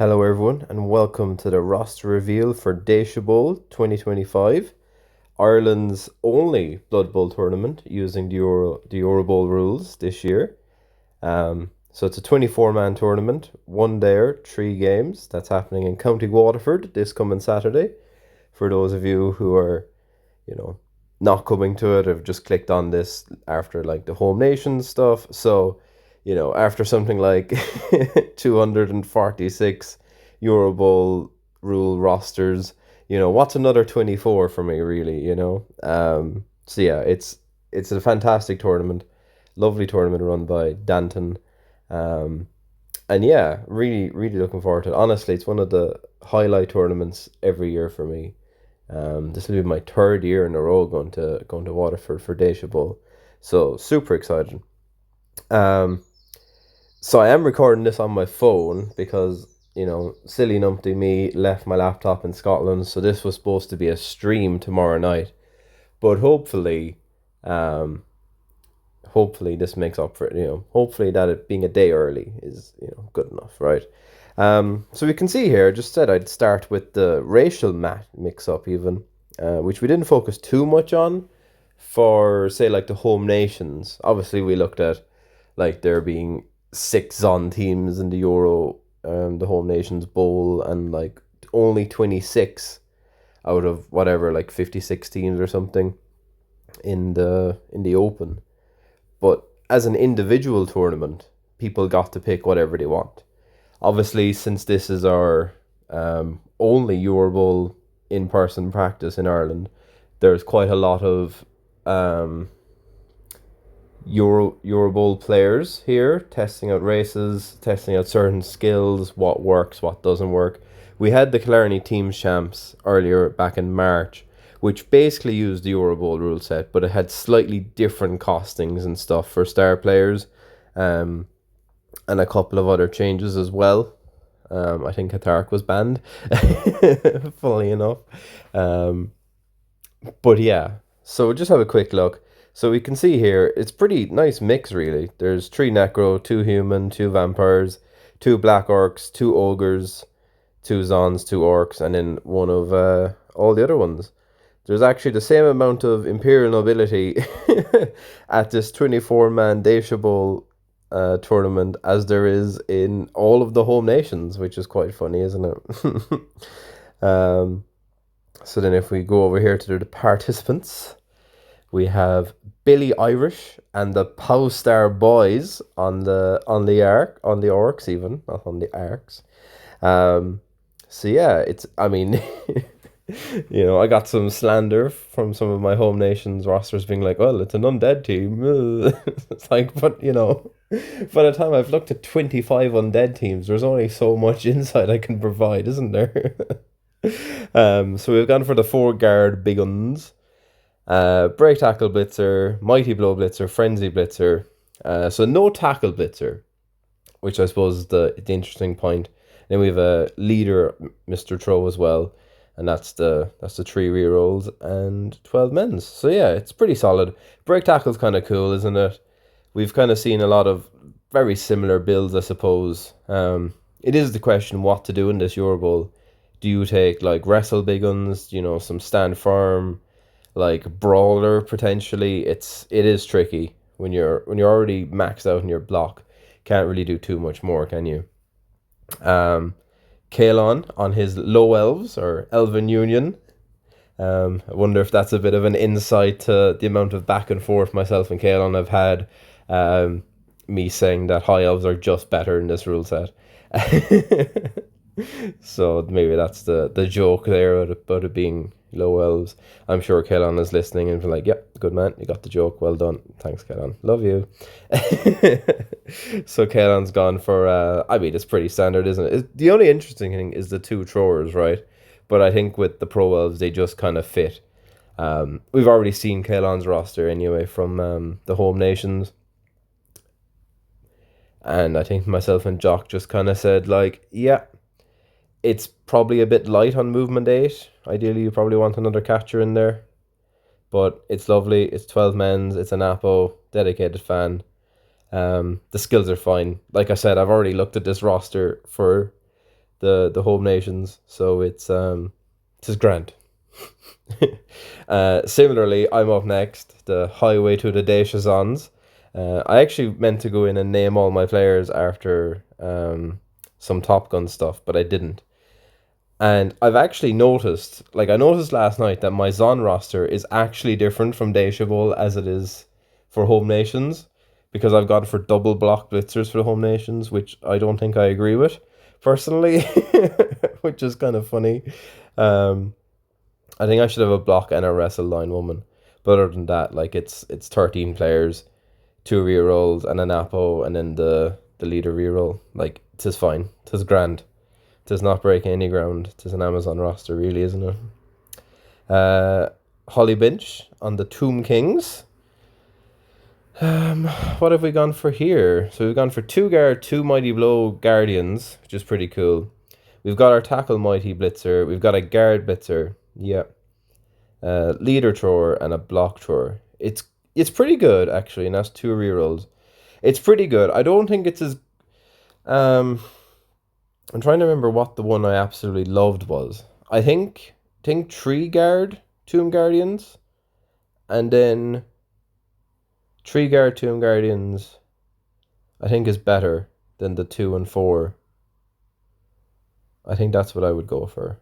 Hello, everyone, and welcome to the roster reveal for Déise Bowl 2025, Ireland's only Blood Bowl tournament using the Euro Bowl rules this year. So it's a 24-man tournament, one day, three games. That's happening in County Waterford this coming Saturday. For those of you who are, you know, not coming to it, have just clicked on this after like the home nation stuff. So, after something like 246 Euro Bowl rule rosters, what's another 24 for me, really. So yeah, it's a fantastic tournament, lovely tournament run by Danton. Um, and yeah, really, really looking forward to it. Honestly, it's one of the highlight tournaments every year for me. This will be my third year in a row going to Waterford for Déise Bowl, so super excited. Um, so I am recording this on my phone because silly numpty me left my laptop in Scotland, so this was supposed to be a stream tomorrow night, but um, hopefully this makes up for it. Hopefully that it being a day early is good enough, right? So we can see here, I just said I'd start with the racial mix up even, which we didn't focus too much on for, say, like the home nations. Obviously, we looked at like there being six on teams in the Euro, the home nations bowl, and like only 26 out of whatever, like 56 teams or something in the Open. But as an individual tournament, people got to pick whatever they want. Obviously, since this is our only Euro Bowl in person practice in Ireland, there's quite a lot of Euro Bowl players here testing out races, testing out certain skills, what works, what doesn't work. We had the Killarney Teams Champs earlier back in March, which basically used the Euro Bowl rule set, but it had slightly different costings and stuff for star players, um, and a couple of other changes as well. I think Qatar was banned, funnily enough. Um, but yeah, so we'll just have a quick look. So we can see here, it's pretty nice mix, really. There's three Necro, two Human, two Vampires, two Black Orcs, two Ogres, two Zons, two Orcs, and then one of all the other ones. There's actually the same amount of Imperial Nobility at this 24-man Déise Bowl tournament as there is in all of the home nations, which is quite funny, isn't it? um, so then if we go over here to the participants, we have Billy Irish and the Pow Star Boys on the Orcs, even not on the Arcs. So yeah, it's, I mean, I got some slander from some of my home nations rosters being like, well, it's an undead team. It's like, but by the time I've looked at 25 undead teams, there's only so much insight I can provide, isn't there? So we've gone for the four guard big uns. Break tackle blitzer, mighty blow blitzer, frenzy blitzer. So no tackle blitzer, which I suppose is the interesting point. Then we have a leader, Mr. Throw, as well, and that's the three rerolls and 12 men's. So yeah, it's pretty solid. Break tackle's kind of cool, isn't it? We've kind of seen a lot of very similar builds, I suppose. It is the question what to do in this Euro Bowl. Do you take like wrestle big guns, some stand firm, like brawler potentially? It is tricky when you're already maxed out in your block. Can't really do too much more, can you? Kalon on his low elves or Elven Union. I wonder if that's a bit of an insight to the amount of back and forth myself and Kalon have had. Me saying that high elves are just better in this rule set. So maybe that's the joke there about it being low elves. I'm sure Kellan is listening and be like, yep, good man, you got the joke, well done. Thanks, Kellan. Love you. So Kellan's gone for, I mean, it's pretty standard, isn't it? The only interesting thing is the two throwers, right? But I think with the pro elves, they just kind of fit. We've already seen Kellan's roster anyway from the home nations. And I think myself and Jock just kind of said, like, yeah, it's probably a bit light on movement 8. Ideally, you probably want another catcher in there. But it's lovely. It's 12 men's. It's an Apo. Dedicated fan. The skills are fine. Like I said, I've already looked at this roster for the home nations. So it's grand. Similarly, I'm up next. The highway to the Déise. I actually meant to go in and name all my players after some Top Gun stuff, but I didn't. And I've actually noticed, like I noticed last night, that my Zon roster is actually different from Dacia Bowl as it is for home nations, because I've gone for double block blitzers for the home nations, which I don't think I agree with personally, which is kind of funny. Um, I think I should have a block and a wrestle line woman. But other than that, like it's 13 players, two rerolls and an Apo, and then the leader reroll. Like, tis fine. Tis grand. Tis not breaking any ground. Tis an Amazon roster, really, isn't it? Uh, Holly Binch on the Tomb Kings. What have we gone for here? So we've gone for two guard, two Mighty Blow Guardians, which is pretty cool. We've got our tackle Mighty Blitzer. We've got a guard Blitzer. Yeah. Leader thrower and a block thrower. It's pretty good actually, and that's two rerolls. It's pretty good. I don't think it's as I'm trying to remember what the one I absolutely loved was. I think Tree Guard Tomb Guardians, and then Tree Guard Tomb Guardians I think is better than the 2 and 4. I think that's what I would go for.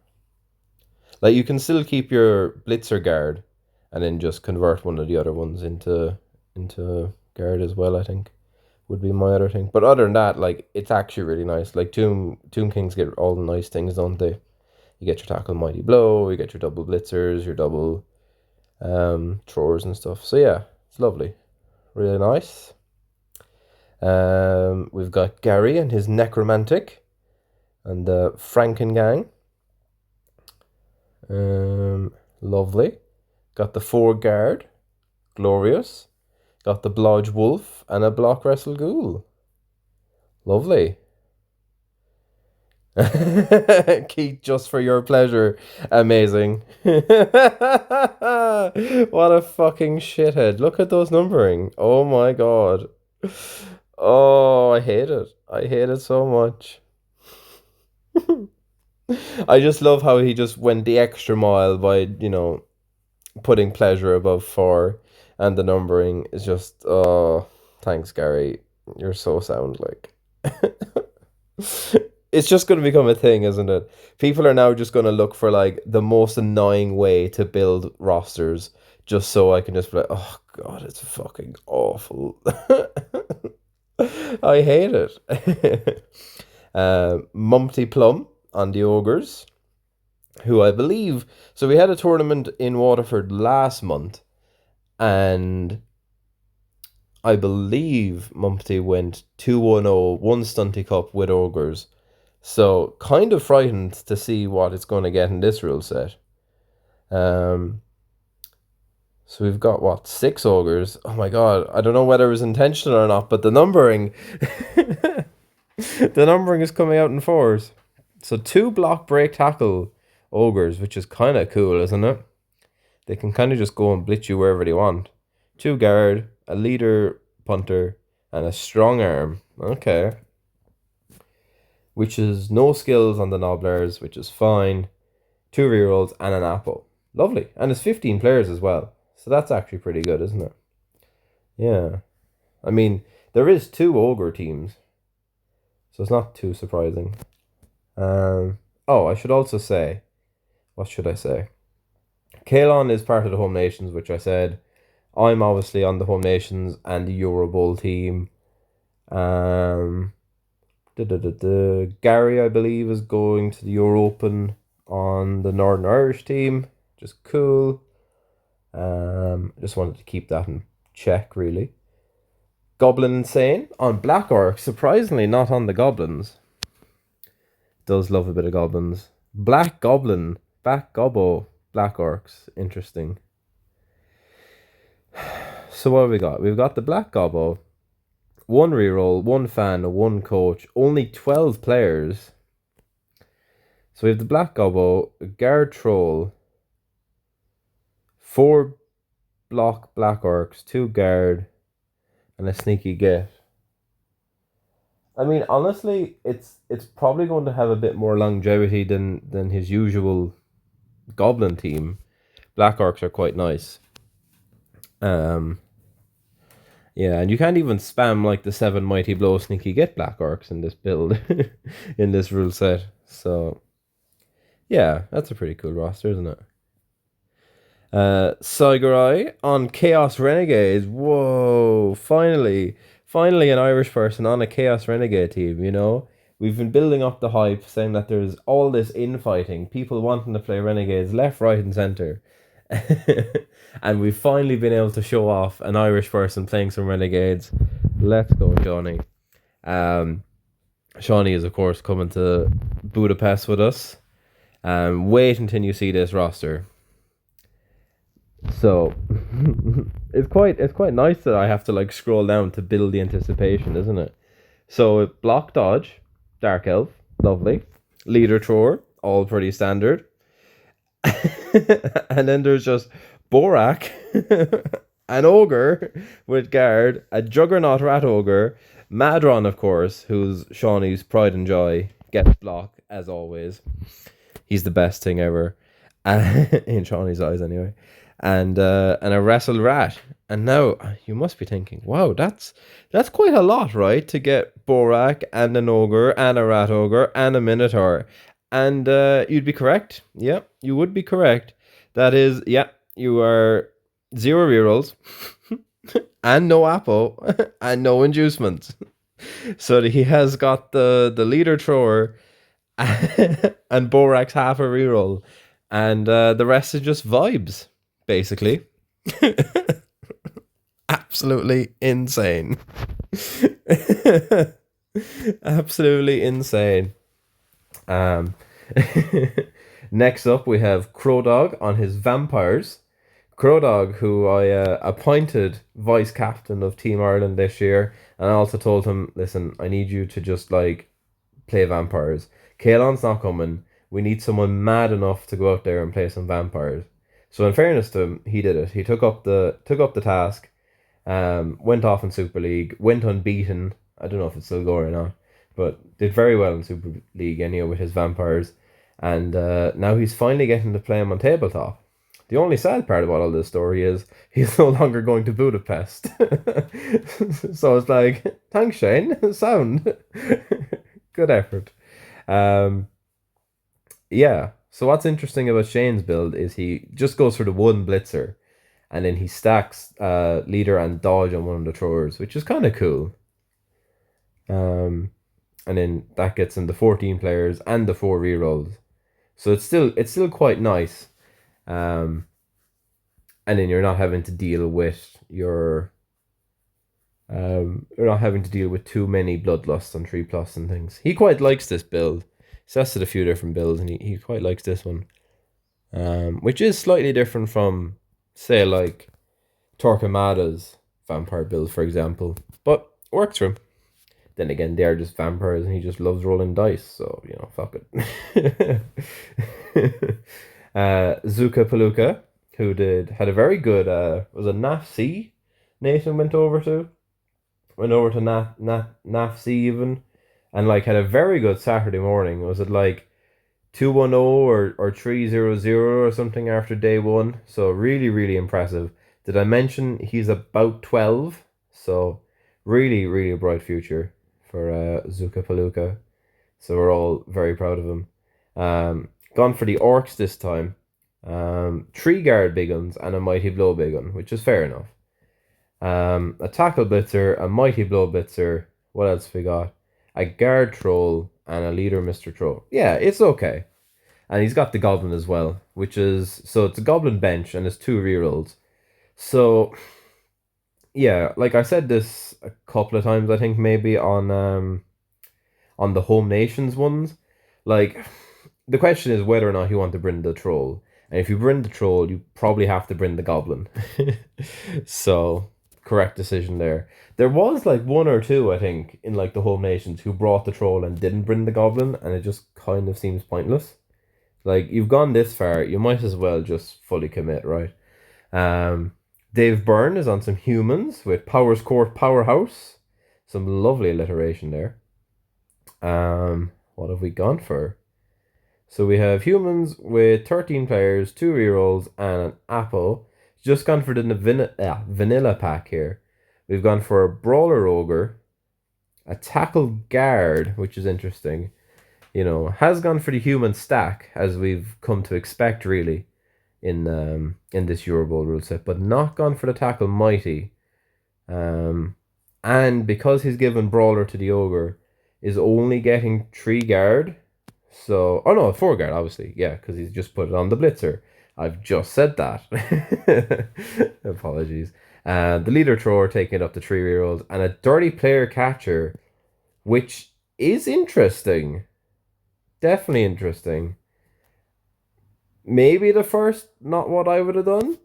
Like, you can still keep your Blitzer guard and then just convert one of the other ones into guard as well, I think. Would be my other thing. But other than that, like, it's actually really nice. Like, Tomb Kings get all the nice things, don't they? You get your tackle Mighty Blow, you get your double blitzers, your double throwers and stuff. So yeah, it's lovely. Really nice. We've got Gary and his Necromantic and the Franken Gang. Lovely. Got the 4 guard. Glorious. Got the Blodge Wolf and a Block Wrestle Ghoul. Lovely. Keith, just for your pleasure. Amazing. What a fucking shithead. Look at those numbering. Oh my god. Oh, I hate it. I hate it so much. I just love how he just went the extra mile by, putting pleasure above 4, and the numbering is just, oh, thanks, Gary. You're so sound, like. It's just going to become a thing, isn't it? People are now just going to look for, like, the most annoying way to build rosters, just so I can just be like, oh god, it's fucking awful. I hate it. Mumpty Plum on the Ogres, who I believe, so we had a tournament in Waterford last month, and I believe Mumpty went 2-1-0, won Stunty Cup with Ogres. So kind of frightened to see what it's going to get in this rule set. So we've got, what, 6 Ogres? Oh my god, I don't know whether it was intentional or not, but the numbering the numbering is coming out in 4s. So 2 block break tackle Ogres, which is kind of cool, isn't it? They can kind of just go and blitz you wherever they want. 2 guard, a leader punter, and a strong arm. Okay. Which is no skills on the Nobblers, which is fine. 2 rerolls and an Apple. Lovely. And it's 15 players as well. So that's actually pretty good, isn't it? Yeah. I mean, there is 2 Ogre teams. So it's not too surprising. I should also say, what should I say? Kalon is part of the Home Nations, which I said. I'm obviously on the Home Nations and the Euro Bowl team. Gary, I believe, is going to the Euro Open on the Northern Irish team. Just cool. Just wanted to keep that in check, really. Goblin Insane on Black Orc. Surprisingly, not on the Goblins. Does love a bit of Goblins. Black Goblin. Back Gobbo. Black Orcs. Interesting. So what have we got? We've got the Black Gobbo. 1 reroll, 1 fan, 1 coach. Only 12 players. So we have the Black Gobbo, a Guard Troll, 4 block Black Orcs, 2 guard, and a sneaky get. I mean, honestly, it's probably going to have a bit more longevity than his usual Goblin team. Black Orcs are quite nice. Um, yeah, and you can't even spam like the seven mighty blow sneaky get Black Orcs in this build, in this rule set. So yeah, that's a pretty cool roster, isn't it? Saigarai on Chaos Renegades. Whoa! Finally, an Irish person on a Chaos Renegade team. We've been building up the hype, saying that there's all this infighting, people wanting to play Renegades left, right, and center, and we've finally been able to show off an Irish person playing some Renegades. Let's go, Johnny. Um, Shawnee is of course coming to Budapest with us. Wait until you see this roster. So it's quite nice that I have to like scroll down to build the anticipation, isn't it? So block dodge, dark elf, lovely. Leader thrower, all pretty standard. And then there's just Borak, an ogre with guard, a juggernaut rat ogre, Madron of course, who's Shawnee's pride and joy, gets block as always. He's the best thing ever, in Shawnee's eyes anyway. And a wrestle rat. And now you must be thinking, wow, that's quite a lot, right? To get Borak and an ogre and a rat ogre and a minotaur. And you'd be correct. Yeah, you would be correct. That is, yeah, you are zero rerolls and no apple and no inducements. So he has got the leader thrower and Borak's half a reroll, and the rest is just vibes, basically. Absolutely insane. Absolutely insane. Um, Next up, we have Crow Dog on his vampires. Crow Dog, who I appointed vice captain of Team Ireland this year, and I also told him, listen, I need you to just like play vampires. Kaelon's not coming. We need someone mad enough to go out there and play some vampires. So in fairness to him, he did it. He took up the task. Went off in Super League. Went unbeaten. I don't know if it's still going or not, but did very well in Super League anyway with his vampires. And now he's finally getting to play him on tabletop. The only sad part about all this story is he's no longer going to Budapest. So it's like, thanks, Shane. Sound. Good effort. Um, yeah. So what's interesting about Shane's build is he just goes for the one blitzer, and then he stacks leader and dodge on one of the throwers, which is kind of cool. Um, and then that gets him the 14 players and the four rerolls. So it's still quite nice. Um, and then you're not having to deal with too many bloodlusts on 3+ and things. He quite likes this build. He's tested a few different builds, and he quite likes this one. Which is slightly different from, say, like Torquemada's vampire build, for example. But works for him. Then again, they're just vampires, and he just loves rolling dice, so fuck it. Zuka Palooka, who had a very good was a NAF C. Nathan went over to NAF C even, and like had a very good Saturday morning. Was it like 210 or 300 or something after day one? So really, really impressive. Did I mention he's about 12? So really, really bright future for Zuka Palooka. So we're all very proud of him. Gone for the orcs this time. Three guard big guns and a mighty blow big gun, which is fair enough. A tackle blitzer, a mighty blow blitzer. What else we got? A guard troll and a leader Mr. Troll. Yeah, it's okay. And he's got the goblin as well, so it's a goblin bench and it's two rerolls. So yeah, like I said this a couple of times, I think maybe on the home nations ones. Like, the question is whether or not you want to bring the troll. And if you bring the troll, you probably have to bring the goblin. So, correct decision there. There was like one or two, I think, in like the home nations who brought the troll and didn't bring the goblin, and it just kind of seems pointless. Like, you've gone this far, you might as well just fully commit, right? Dave Byrne is on some humans with Powers Court Powerhouse. Some lovely alliteration there. What have we gone for? So we have humans with 13 players, 2 rerolls, and an apple. Just gone for the vanilla pack here. We've gone for a brawler ogre, a tackle guard, which is interesting. Has gone for the human stack, as we've come to expect, really, in this Euro Bowl rule set, but not gone for the tackle mighty. And because he's given brawler to the ogre, is only getting 3 guard. So, oh no, 4 guard, obviously, yeah, because he's just put it on the blitzer. I've just said that. Apologies. The leader thrower taking it up to 3 rerolls, and a dirty player catcher, which is interesting. Definitely interesting. Maybe the first, not what I would have done.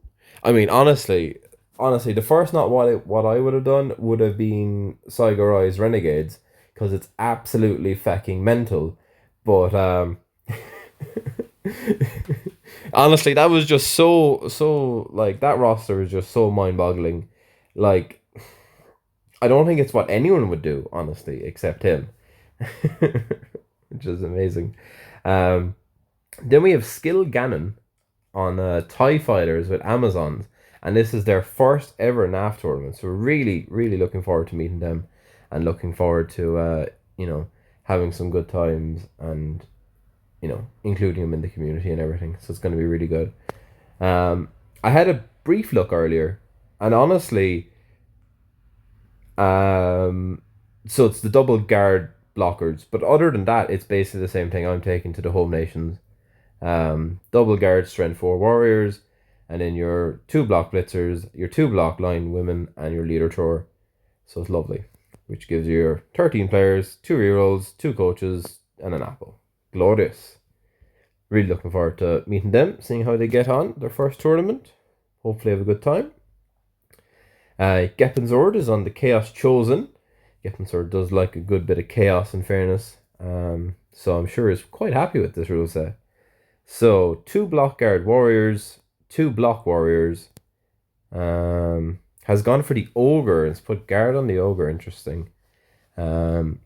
I mean, honestly, the first not what I would have done would have been Saigarai's Renegades, because it's absolutely fucking mental. But honestly, that was just so like that roster is just so mind-boggling. Like, I don't think it's what anyone would do, honestly, except him. Which is amazing. Then we have Skill Ganon on TIE Fighters with Amazons, and this is their first ever NAF tournament. So we're really, really looking forward to meeting them, and looking forward to having some good times, and including them in the community and everything. So it's going to be really good. I had a brief look earlier, and honestly, so it's the double guard blockers, but other than that, it's basically the same thing I'm taking to the home nations. Double guard strength 4 warriors, and then your 2 block blitzers, your 2 block line women, and your leader thrower. So it's lovely, which gives you your 13 players, 2 rerolls, 2 coaches, and an apple. Glorious. Really looking forward to meeting them, seeing how they get on their first tournament. Hopefully have a good time. Geppenzord is on the Chaos Chosen. Geppenzord does like a good bit of chaos, in fairness. So I'm sure he's quite happy with this rule set. So 2 block guard warriors, 2 block warriors. Has gone for the ogre. It's put guard on the ogre. Interesting. 2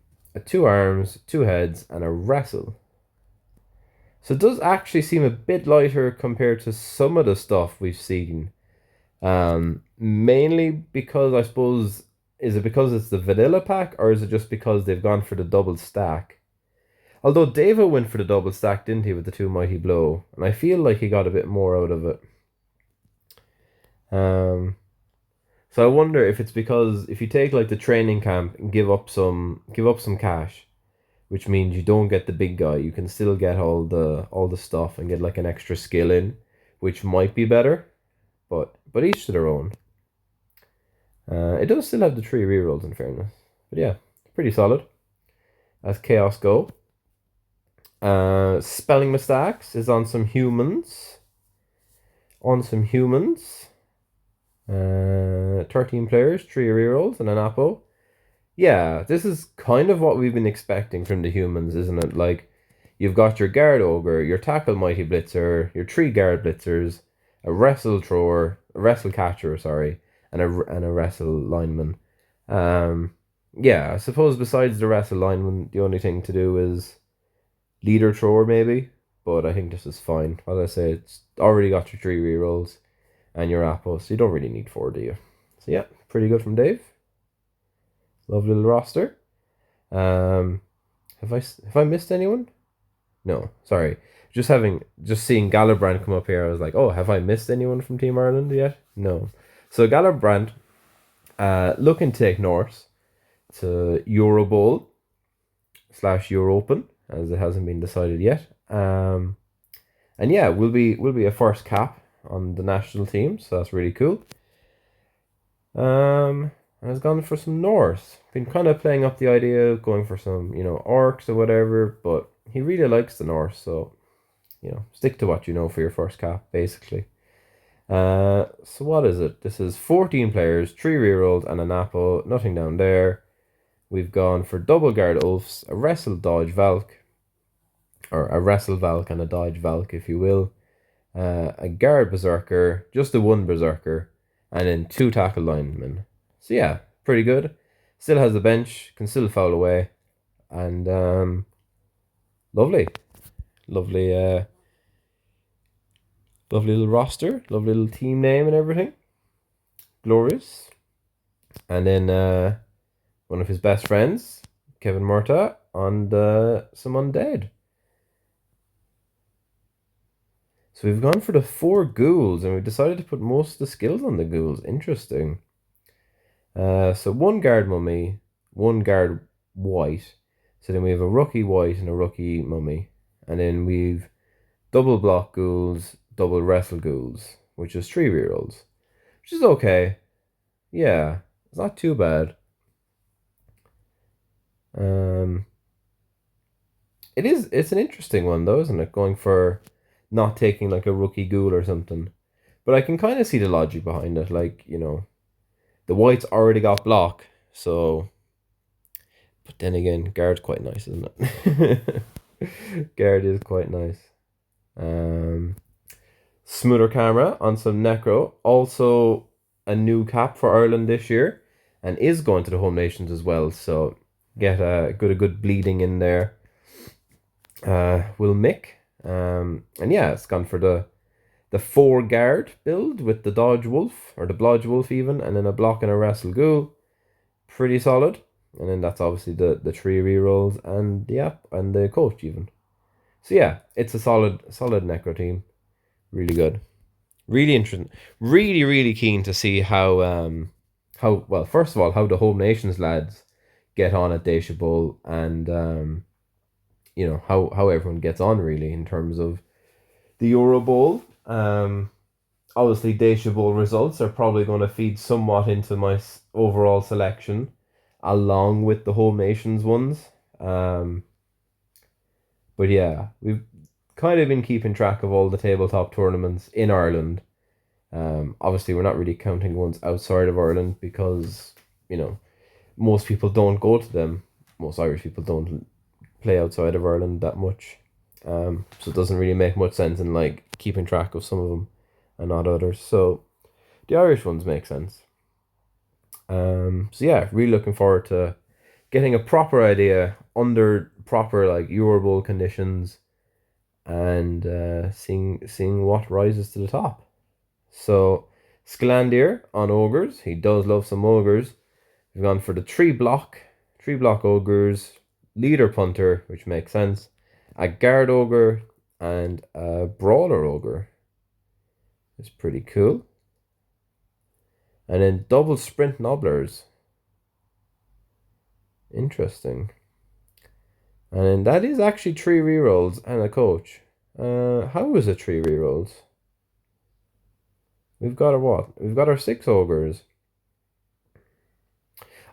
arms, 2 heads, and a wrestle. So it does actually seem a bit lighter compared to some of the stuff we've seen. Mainly because, I suppose, is it because it's the vanilla pack, or is it just because they've gone for the double stack? Although Deva went for the double stack, didn't he, with the 2 mighty blow, and I feel like he got a bit more out of it. So I wonder if it's because if you take like the training camp and give up some cash, which means you don't get the big guy, you can still get all the stuff and get like an extra skill in, which might be better, but each to their own. It does still have the 3 rerolls, in fairness, but yeah, pretty solid as chaos go. Spelling mistakes is on some humans. 13 players, 3 rerolls, and an apple. Yeah, this is kind of what we've been expecting from the humans, isn't it? Like, you've got your guard ogre, your tackle mighty blitzer, your 3 guard blitzers, a wrestle catcher, sorry, and a wrestle lineman. Yeah, I suppose besides the wrestle lineman, the only thing to do is leader thrower maybe, but I think this is fine. As I say, it's already got your 3 rerolls and your apple, so you don't really need 4, do you? So yeah, pretty good from Dave. Lovely little roster. Have I missed anyone? No, sorry. Just seeing Gallibrand come up here, I was like, oh, have I missed anyone from Team Ireland yet? No. So Gallibrand, looking to take Norse to Euro Bowl / Euro Open, as it hasn't been decided yet. And yeah, will be a first cap on the national team, so that's really cool. Has gone for some Norse. Been kind of playing up the idea of going for some, orcs or whatever, but he really likes the Norse, so stick to what you know for your first cap, basically. So what is it? This is 14 players, 3 rerolls, and an apple. Nothing down there. We've gone for double guard Ulfs, a wrestle dodge Valk, or a wrestle Valk and a dodge Valk, if you will. A guard berserker, just the 1 berserker, and then 2 tackle linemen. So yeah, pretty good. Still has the bench, can still foul away. And lovely, lovely, lovely little roster, lovely little team name and everything. Glorious. And then one of his best friends, Kevin Murta, on some undead. So we've gone for the 4 ghouls, and we've decided to put most of the skills on the ghouls. Interesting. So 1 guard mummy, 1 guard white. So then we have a rookie white and a rookie mummy. And then we've double block ghouls, double wrestle ghouls, which is 3 rerolls. Which is okay. Yeah, it's not too bad. Um, it's an interesting one though, isn't it? Going for not taking like a rookie ghoul or something. But I can kind of see the logic behind it. Like, the white's already got block, so. But then again, guard's quite nice, isn't it? Guard is quite nice. Smoother camera on some Necro. Also, a new cap for Ireland this year, and is going to the home nations as well. So get a good bleeding in there. Will Mick. And yeah, it's gone for the 4 guard build with the Dodge Wolf, or the Blodge Wolf even, and then a block and a Wrestle Ghoul. Pretty solid. And then that's obviously the 3 rerolls and the app and the coach even. So yeah, it's a solid Necro team. Really good. Really interesting. Really, really keen to see how well, first of all, how the home nations lads get on at Déise Bowl, and how everyone gets on really in terms of the Euro Bowl. Obviously, Déise Bowl results are probably going to feed somewhat into my overall selection, along with the home nations ones. But yeah, we've kind of been keeping track of all the tabletop tournaments in Ireland. Obviously, we're not really counting ones outside of Ireland because, most people don't go to them. Most Irish people don't play outside of Ireland that much. So it doesn't really make much sense in like keeping track of some of them and not others. So the Irish ones make sense. So yeah, really looking forward to getting a proper idea under proper like Euro Bowl conditions, and seeing what rises to the top. So Scalandir on ogres. He does love some ogres. We've gone for the 3 block ogres, leader punter, which makes sense, a guard ogre, and a brawler ogre. It's pretty cool. And then double sprint nobblers. Interesting. And then that is actually 3 rerolls and a coach. How is it 3 rerolls? We've got our what? We've got our 6 ogres.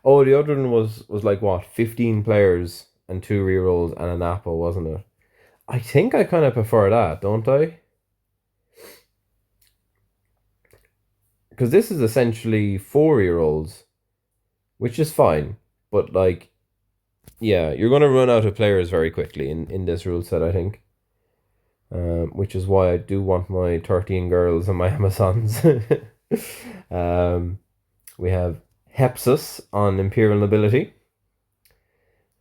Oh, the other one was like what? 15 players and 2 rerolls and an apple, wasn't it? I think I kind of prefer that, don't I? Because this is essentially 4 rerolls, which is fine. But like, yeah, you're going to run out of players very quickly in this rule set, I think. Which is why I do want my 13 girls and my Amazons. We have Hepsus on Imperial Nobility.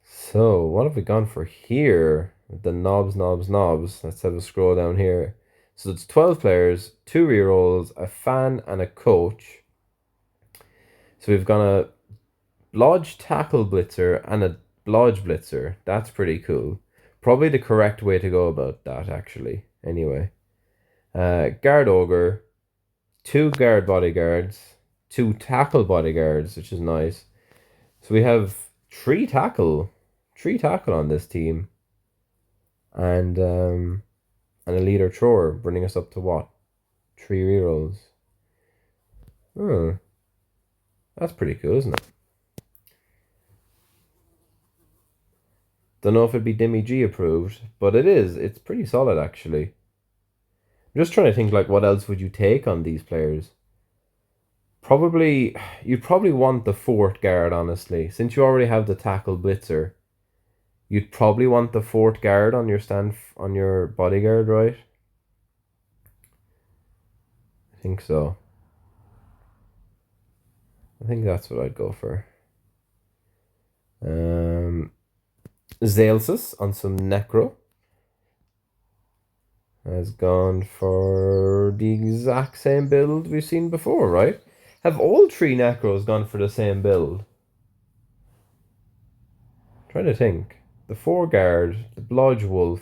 So, what have we gone for here? The knobs. Let's have a scroll down here. So it's 12 players, 2 rerolls, a fan, and a coach. So we've got a Blodge Tackle Blitzer and a Blodge Blitzer. That's pretty cool. Probably the correct way to go about that, actually. Anyway. Guard Ogre, 2 guard bodyguards, 2 tackle bodyguards, which is nice. So we have 3 tackle on this team, and a leader thrower, bringing us up to what? 3 rerolls. That's pretty cool, isn't it? Don't know if it'd be Demi G approved, but it is. It's pretty solid, actually. I'm just trying to think, like, what else would you take on these players? You'd probably want the 4th guard, honestly. Since you already have the tackle blitzer, you'd probably want the 4th guard on your bodyguard, right? I think so. I think that's what I'd go for. Zalesys on some Necro has gone for the exact same build we've seen before, right? Have all three Necros gone for the same build? Trying to think. The Four Guard, the Blodge Wolf,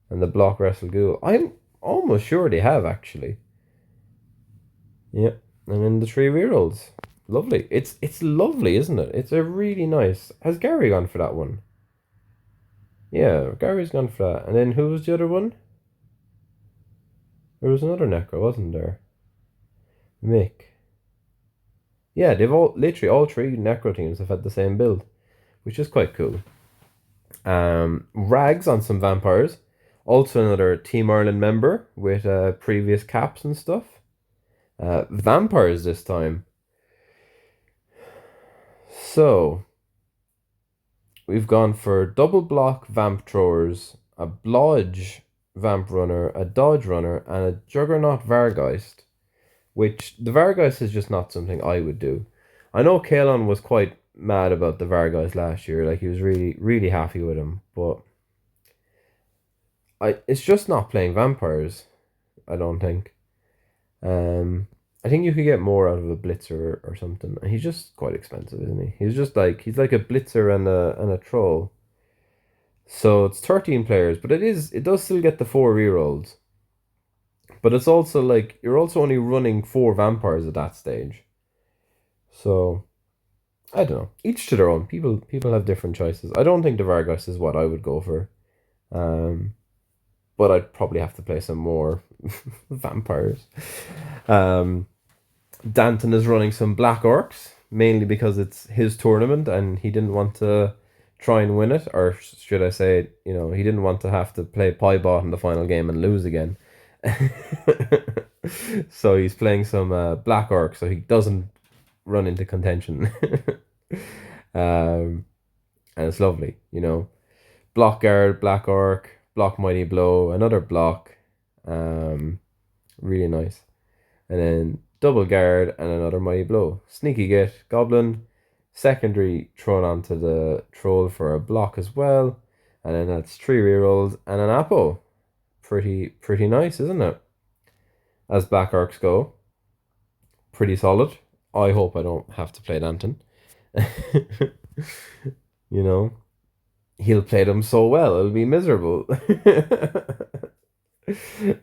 and the Block Wrestle Ghoul. I'm almost sure they have, actually. Yep. And then the three rerolls. Lovely. It's lovely, isn't it? It's a really nice. Has Gary gone for that one? Yeah, Gary's gone for that. And then who was the other one? There was another Necro, wasn't there? Mick. Yeah, they've all literally all three Necro teams have had the same build, which is quite cool. Rags on some vampires. Also another Team Ireland member with previous caps and stuff. Vampires this time. So we've gone for double block vamp throwers, a blodge vamp runner, a dodge runner, and a juggernaut Vargeist. Which the Vargeist is just not something I would do. I know Kalon was quite mad about the Vargeist last year, like he was really, really happy with him, but it's just not playing vampires, I don't think. I think you could get more out of a blitzer or something. And he's just quite expensive, isn't he? He's like a blitzer and a troll. So it's 13 players, but it does still get the 4 rerolls. But it's also like you're also only running 4 vampires at that stage. So I don't know. Each to their own. People have different choices. I don't think the Vargas is what I would go for. But I'd probably have to play some more vampires. Danton is running some Black Orcs, mainly because it's his tournament and he didn't want to try and win it, or should I say, he didn't want to have to play Piebot in the final game and lose again. So he's playing some Black Orc, so he doesn't run into contention. And it's lovely, Block Guard, Black Orc, Block Mighty Blow, another block. Really nice. And then double guard and another mighty blow. Sneaky Git, Goblin, secondary thrown onto the troll for a block as well. And then that's 3 rerolls and an Apo. Pretty nice, isn't it? As Black Orcs go. Pretty solid. I hope I don't have to play Danton. He'll play them so well, it'll be miserable.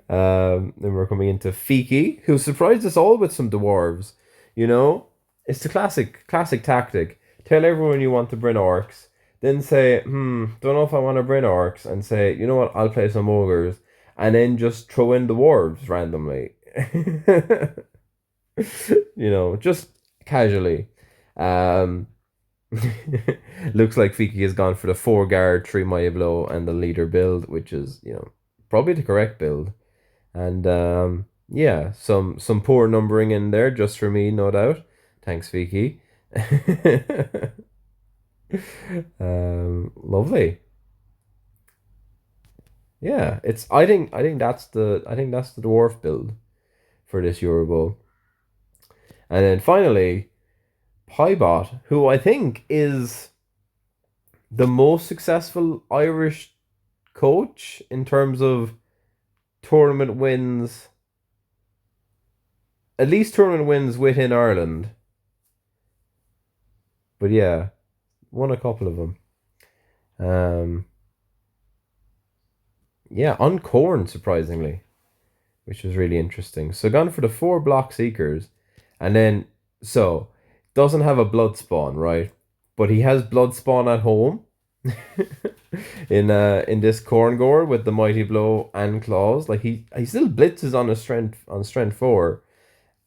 Then we're coming into Fiki, who surprised us all with some dwarves. It's the classic tactic. Tell everyone you want to bring orcs, then say, don't know if I want to bring orcs, and say, you know what, I'll play some ogres, and then just throw in dwarves randomly. Just casually. Looks like Fiki has gone for the 4 guard, 3 Mighty Blow, and the leader build, which is, probably the correct build. And yeah, some poor numbering in there just for me, no doubt. Thanks, Fiki. Lovely. Yeah, I think that's the dwarf build for this Euro Bowl. And then finally, Piebot, who I think is the most successful Irish coach in terms of tournament wins, at least tournament wins within Ireland. But yeah, won a couple of them. Yeah, on Corn, surprisingly, which was really interesting. So gone for the 4 block seekers, and then doesn't have a blood spawn, right? But he has blood spawn at home. in this Corn Gore with the Mighty Blow and claws. Like he still blitzes on strength 4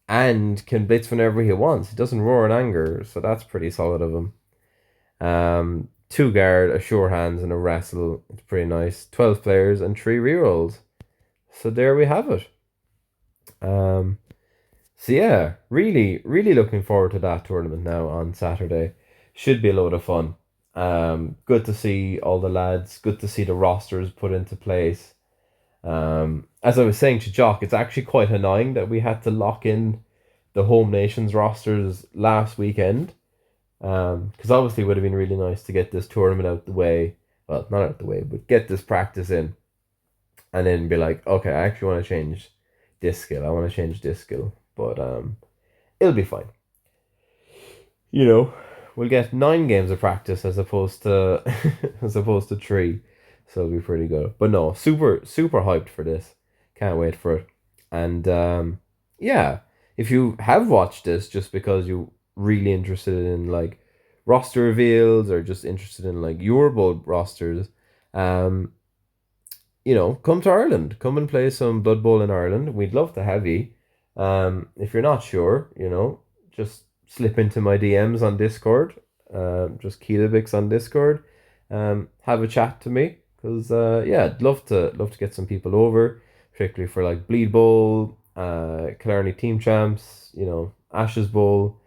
and can blitz whenever he wants. He doesn't roar in anger, so that's pretty solid of him. 2 guard, a sure hands, and a wrestle. It's pretty nice. 12 players and 3 rerolls. So there we have it. So yeah, really, really looking forward to that tournament now on Saturday. Should be a load of fun. Good to see all the lads. Good to see the rosters put into place. As I was saying to Jock, it's actually quite annoying that we had to lock in the home nations rosters last weekend. Because obviously it would have been really nice to get this tournament out the way. Well, not out the way, but get this practice in, and then be like, okay, I actually want to change this skill. I want to change this skill, but it'll be fine. You know, we'll get 9 games of practice as opposed to as opposed to 3, so it'll be pretty good. But no, super hyped for this. Can't wait for it. And yeah, if you have watched this just because you really interested in like roster reveals or just interested in like your bowl rosters, um, come to Ireland. Come and play some Blood Bowl in Ireland. We'd love to have you. If you're not sure, just slip into my DMs on Discord. Just Keelabix on Discord. Have a chat to me because yeah, I'd love to get some people over, particularly for like Bleed Bowl, Killarney Team Champs. Ashes Bowl.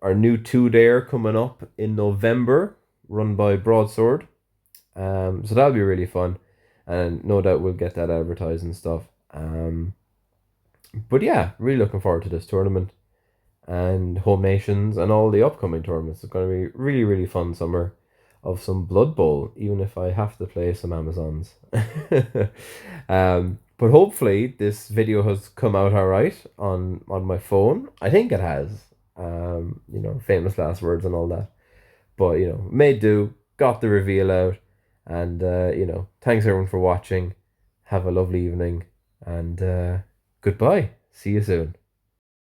Our new 2 Dare coming up in November, run by Broadsword. So that'll be really fun, and no doubt we'll get that advertised and stuff. But yeah, really looking forward to this tournament and Home Nations and all the upcoming tournaments. It's going to be really, really fun summer of some Blood Bowl, even if I have to play some Amazons. But hopefully this video has come out all right on my phone. I think it has. Famous last words and all that. But made do, got the reveal out, and thanks everyone for watching. Have a lovely evening, and goodbye. See you soon.